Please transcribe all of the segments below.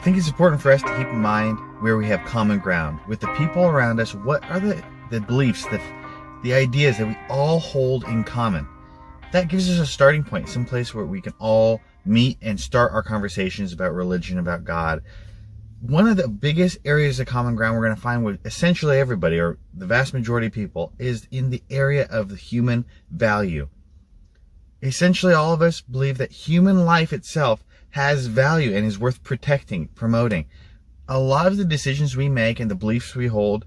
think it's important for us to keep in mind where we have common ground with the people around us. What are the beliefs, the ideas that we all hold in common? That gives us a starting point, some place where we can all meet and start our conversations about religion, about God. One of the biggest areas of common ground we're going to find with essentially everybody, or the vast majority of people, is in the area of the human value. Essentially, all of us believe that human life itself has value and is worth protecting, promoting. A lot of the decisions we make and the beliefs we hold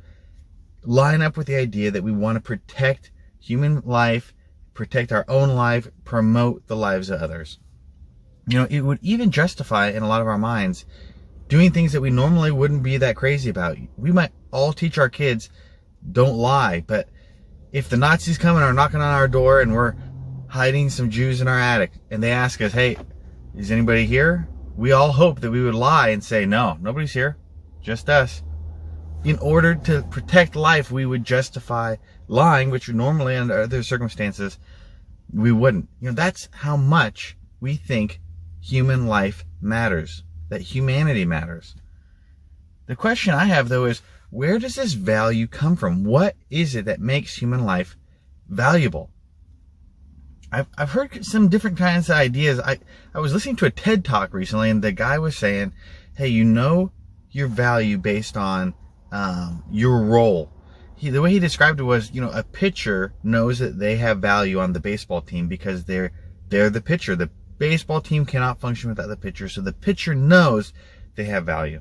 line up with the idea that we want to protect human life, protect our own life, promote the lives of others. You know, it would even justify in a lot of our minds doing things that we normally wouldn't be that crazy about. We might all teach our kids, don't lie, but if the Nazis come and are knocking on our door and we're hiding some Jews in our attic and they ask us, hey, is anybody here? We all hope that we would lie and say, no, nobody's here, just us. In order to protect life, we would justify lying, which normally under other circumstances, we wouldn't. You know, that's how much we think human life matters, that humanity matters. The question I have, though, is where does this value come from? What is it that makes human life valuable? I've heard some different kinds of ideas. I was listening to a TED Talk recently, and the guy was saying, hey, you know your value based on your role. The way he described it was, you know, a pitcher knows that they have value on the baseball team because they're the pitcher. The baseball team cannot function without the pitcher, so the pitcher knows they have value.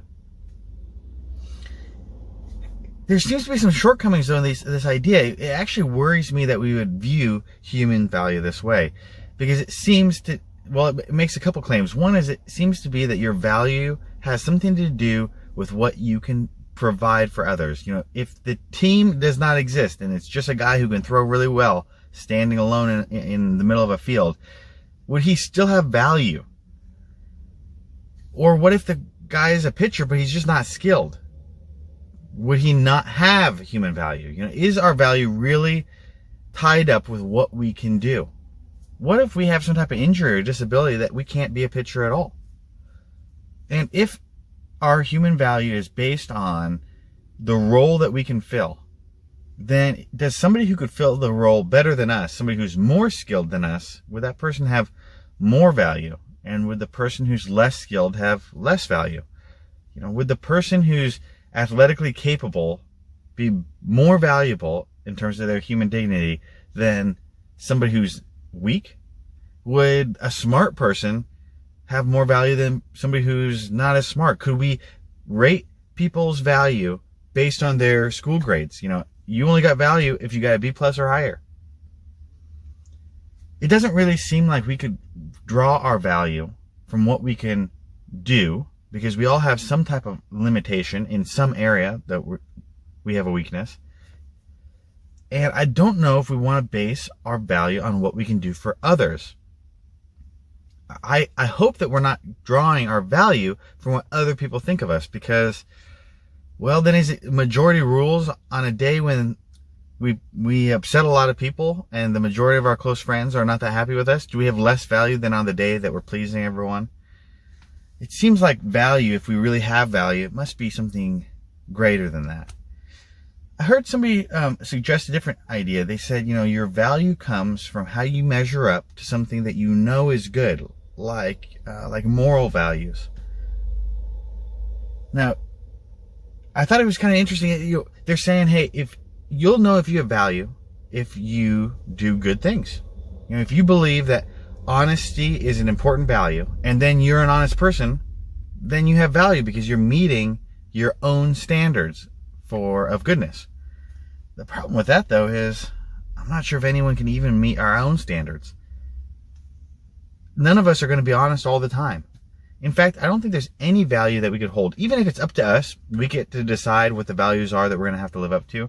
There seems to be some shortcomings, though, in this idea. It actually worries me that we would view human value this way, because it seems to, well, it makes a couple claims. One is it seems to be that your value has something to do with what you can provide for others. You know, if the team does not exist and it's just a guy who can throw really well standing alone in the middle of a field, would he still have value? Or what if the guy is a pitcher but he's just not skilled? Would he not have human value? You know, is our value really tied up with what we can do? What if we have some type of injury or disability that we can't be a pitcher at all? And if our human value is based on the role that we can fill, then does somebody who could fill the role better than us, somebody who's more skilled than us, would that person have more value? And would the person who's less skilled have less value? You know, would the person who's athletically capable be more valuable in terms of their human dignity than somebody who's weak? Would a smart person have more value than somebody who's not as smart? Could we rate people's value based on their school grades? You know, you only got value if you got a B+ or higher. It doesn't really seem like we could draw our value from what we can do, because we all have some type of limitation in some area that we have a weakness. And I don't know if we want to base our value on what we can do for others. I hope that we're not drawing our value from what other people think of us, because, well, then is it majority rules on a day when we upset a lot of people and the majority of our close friends are not that happy with us? Do we have less value than on the day that we're pleasing everyone? It seems like value, if we really have value, it must be something greater than that. I heard somebody suggest a different idea. They said, you know, your value comes from how you measure up to something that you know is good, like moral values. Now, I thought it was kind of interesting. You know, they're saying, hey, if you'll know if you have value if you do good things. You know, if you believe that honesty is an important value, and then you're an honest person, then you have value because you're meeting your own standards of goodness. The problem with that, though, is I'm not sure if anyone can even meet our own standards. None of us are going to be honest all the time. In fact, I don't think there's any value that we could hold. Even if it's up to us, we get to decide what the values are that we're going to have to live up to.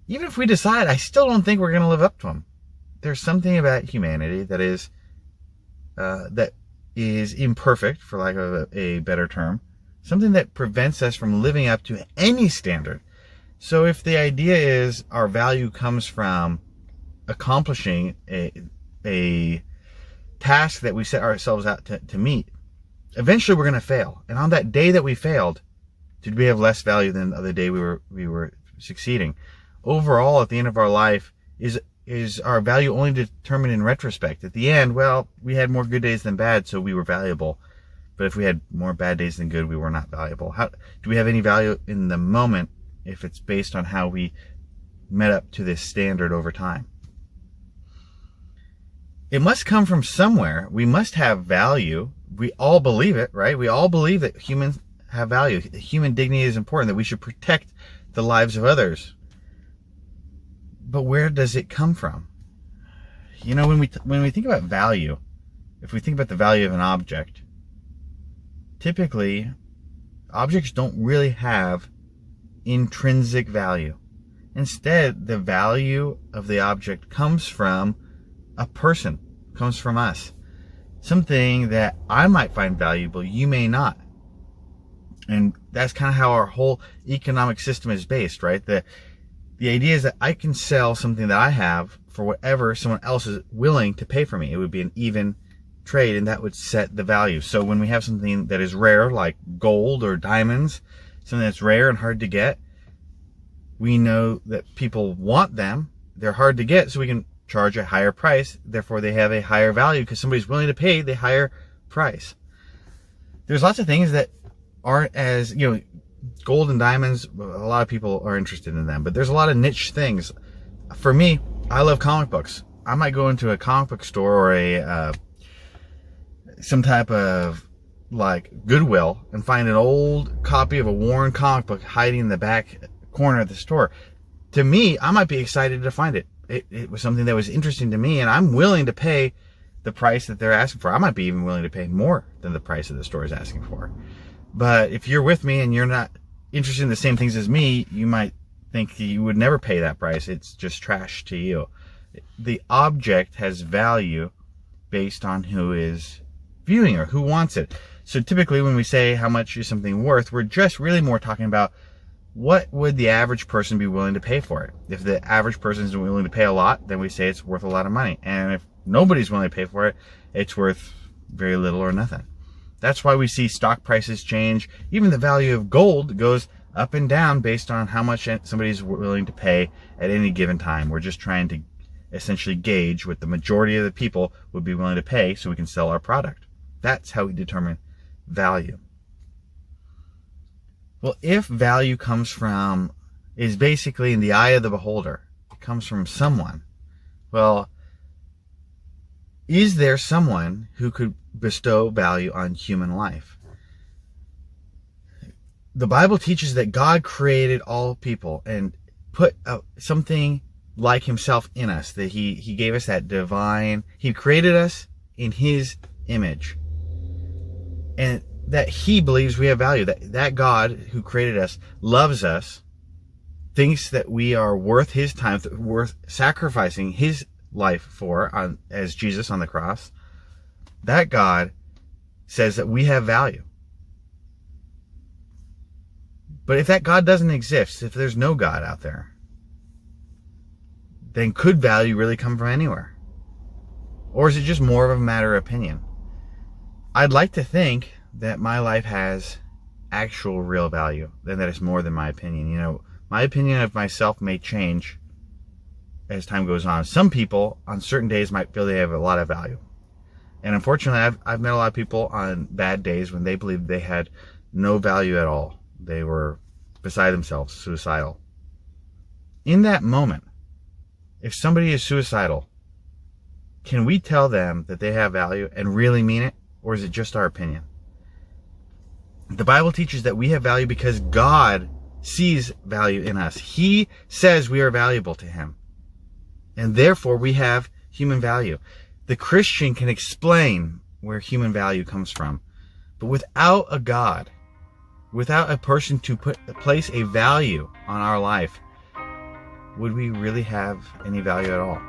Even if we decide, I still don't think we're going to live up to them. There's something about humanity that is imperfect, for lack of a better term. Something that prevents us from living up to any standard. So if the idea is our value comes from accomplishing a task that we set ourselves out to meet, Eventually we're going to fail. And on that day that we failed, did we have less value than the other day we were succeeding? Overall, at the end of our life, is our value only determined in retrospect? At the end, well, we had more good days than bad, so we were valuable. But if we had more bad days than good, we were not valuable. How do we have any value in the moment if it's based on how we met up to this standard over time? It must come from somewhere. We must have value. We all believe it, right? We all believe that humans have value. Human dignity is important, that we should protect the lives of others. But where does it come from? You know, when we think about value, if we think about the value of an object, typically objects don't really have intrinsic value. Instead, the value of the object comes from a person, comes from us. Something that I might find valuable, you may not. And that's kind of how our whole economic system is based, right? The idea is that I can sell something that I have for whatever someone else is willing to pay for me. It would be an even trade, and that would set the value. So when we have something that is rare, like gold or diamonds, something that's rare and hard to get, we know that people want them. They're hard to get, so we can charge a higher price. Therefore, they have a higher value because somebody's willing to pay the higher price. There's lots of things that aren't as, you know, gold and diamonds, a lot of people are interested in them, but there's a lot of niche things. For me, I love comic books. I might go into a comic book store or some type of like Goodwill and find an old copy of a worn comic book hiding in the back corner of the store. To me, I might be excited to find it. It was something that was interesting to me, and I'm willing to pay the price that they're asking for. I might be even willing to pay more than the price that the store is asking for. But if you're with me and you're not interested in the same things as me, you might think you would never pay that price. It's just trash to you. The object has value based on who is viewing or who wants it. So typically when we say how much is something worth, we're just really more talking about what would the average person be willing to pay for it. If the average person is willing to pay a lot, then we say it's worth a lot of money. And if nobody's willing to pay for it, it's worth very little or nothing. That's why we see stock prices change. Even the value of gold goes up and down based on how much somebody's willing to pay at any given time. We're just trying to essentially gauge what the majority of the people would be willing to pay so we can sell our product. That's how we determine value. Well, if value is basically in the eye of the beholder, it comes from someone, well, is there someone who could bestow value on human life? The Bible teaches that God created all people and put something like himself in us, that he gave us that divine, he created us in his image, and that he believes we have value, that God who created us loves us, thinks that we are worth his time, worth sacrificing his life for, as Jesus on the cross. That God says that we have value. But if that God doesn't exist, if there's no God out there, then could value really come from anywhere? Or is it just more of a matter of opinion? I'd like to think that my life has actual real value, and that it's more than my opinion. You know, my opinion of myself may change as time goes on. Some people on certain days might feel they have a lot of value. And unfortunately, I've met a lot of people on bad days when they believed they had no value at all. They were beside themselves, suicidal. In that moment, if somebody is suicidal, can we tell them that they have value and really mean it? Or is it just our opinion? The Bible teaches that we have value because God sees value in us. He says we are valuable to him. And therefore we have human value. The Christian can explain where human value comes from. But without a God, without a person to place a value on our life, would we really have any value at all?